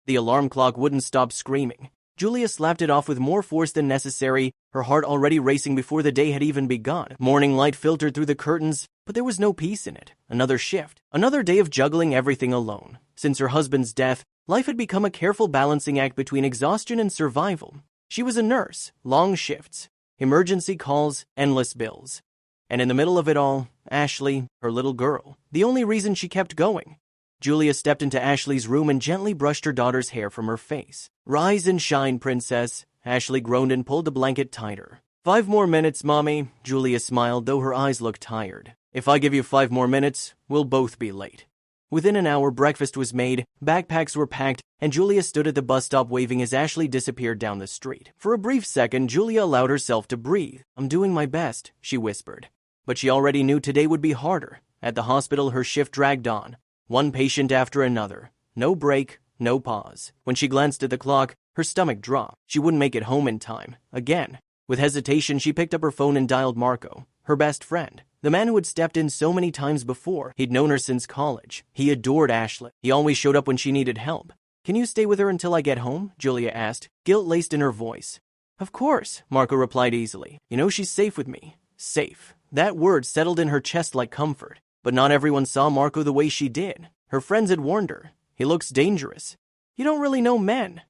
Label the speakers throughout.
Speaker 1: The alarm clock wouldn't stop screaming. Julia slapped it off with more force than necessary, her heart already racing before the day had even begun. Morning light filtered through the curtains, but there was no peace in it. Another shift. Another day of juggling everything alone. Since her husband's death, life had become a careful balancing act between exhaustion and survival. She was a nurse, long shifts, emergency calls, endless bills. And in the middle of it all, Ashley, her little girl, the only reason she kept going. Julia stepped into Ashley's room and gently brushed her daughter's hair from her face. "Rise and shine, princess," Ashley groaned and pulled the blanket tighter. "5 more minutes, Mommy," Julia smiled, though her eyes looked tired. "If I give you 5 more minutes, we'll both be late." Within an hour, breakfast was made, backpacks were packed, and Julia stood at the bus stop waving as Ashley disappeared down the street. For a brief second, Julia allowed herself to breathe. "I'm doing my best," she whispered. But she already knew today would be harder. At the hospital, her shift dragged on. One patient after another. No break, no pause. When she glanced at the clock, her stomach dropped. She wouldn't make it home in time. Again. With hesitation, she picked up her phone and dialed Marco, her best friend. The man who had stepped in so many times before. He'd known her since college. He adored Ashley. He always showed up when she needed help. "Can you stay with her until I get home?" Julia asked, guilt laced in her voice. "Of course," Marco replied easily. "You know she's safe with me." Safe. That word settled in her chest like comfort. But not everyone saw Marco the way she did. Her friends had warned her. "He looks dangerous. You don't really know men.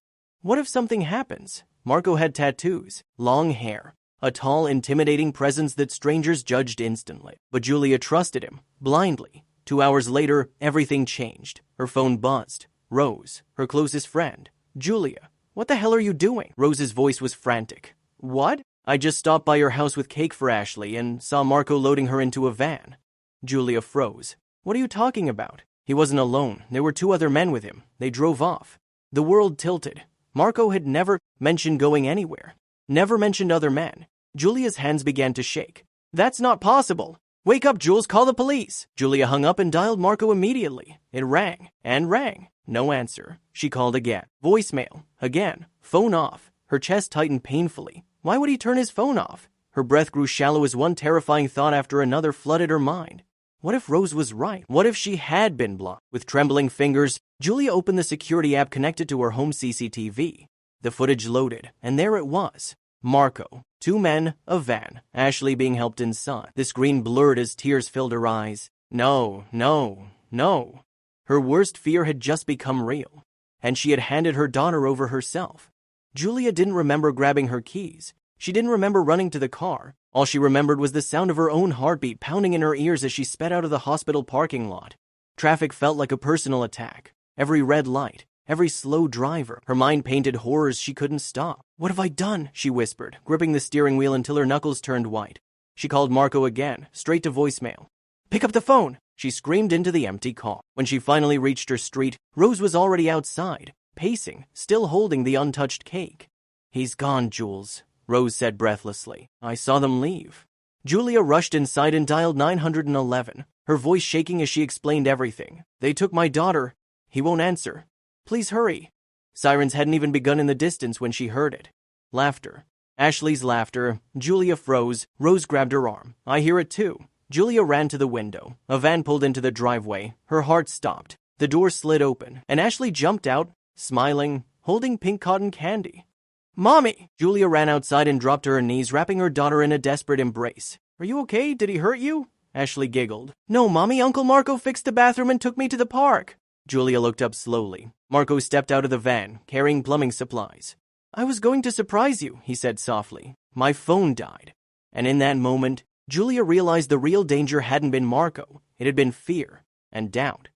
Speaker 1: What if something happens?" Marco had tattoos, long hair, a tall, intimidating presence that strangers judged instantly. But Julia trusted him, blindly. 2 hours later, everything changed. Her phone buzzed. Rose, her closest friend. "Julia, what the hell are you doing?" Rose's voice was frantic. "What?" "I just stopped by your house with cake for Ashley and saw Marco loading her into a van." Julia froze. "What are you talking about?" He wasn't alone. There were 2 other men with him. They drove off. The world tilted. Marco had never mentioned going anywhere. Never mentioned other men. Julia's hands began to shake. "That's not possible. Wake up, Jules, call the police." Julia hung up and dialed Marco immediately. It rang and rang. No answer. She called again. Voicemail. Again. Phone off. Her chest tightened painfully. Why would he turn his phone off? Her breath grew shallow as one terrifying thought after another flooded her mind. What if Rose was right? What if she had been blocked? With trembling fingers, Julia opened the security app connected to her home CCTV. The footage loaded, and there it was. Marco, 2 men, a van, Ashley being helped inside. The screen blurred as tears filled her eyes. No, no, no. Her worst fear had just become real, and she had handed her daughter over herself. Julia didn't remember grabbing her keys. She didn't remember running to the car. All she remembered was the sound of her own heartbeat pounding in her ears as she sped out of the hospital parking lot. Traffic felt like a personal attack. Every red light, every slow driver. Her mind painted horrors she couldn't stop. "What have I done?" she whispered, gripping the steering wheel until her knuckles turned white. She called Marco again, straight to voicemail. "Pick up the phone!" she screamed into the empty call. When she finally reached her street, Rose was already outside, pacing, still holding the untouched cake. "He's gone, Jules," Rose said breathlessly. "I saw them leave." Julia rushed inside and dialed 911, her voice shaking as she explained everything. "They took my daughter. He won't answer. Please hurry." Sirens hadn't even begun in the distance when she heard it. Laughter. Ashley's laughter. Julia froze. Rose grabbed her arm. "I hear it too." Julia ran to the window. A van pulled into the driveway. Her heart stopped. The door slid open, and Ashley jumped out, smiling, holding pink cotton candy. "Mommy!" Julia ran outside and dropped to her knees, wrapping her daughter in a desperate embrace. "Are you okay? Did he hurt you?" Ashley giggled. "No, Mommy, Uncle Marco fixed the bathroom and took me to the park." Julia looked up slowly. Marco stepped out of the van, carrying plumbing supplies. "I was going to surprise you," he said softly. "My phone died." And in that moment, Julia realized the real danger hadn't been Marco. It had been fear and doubt.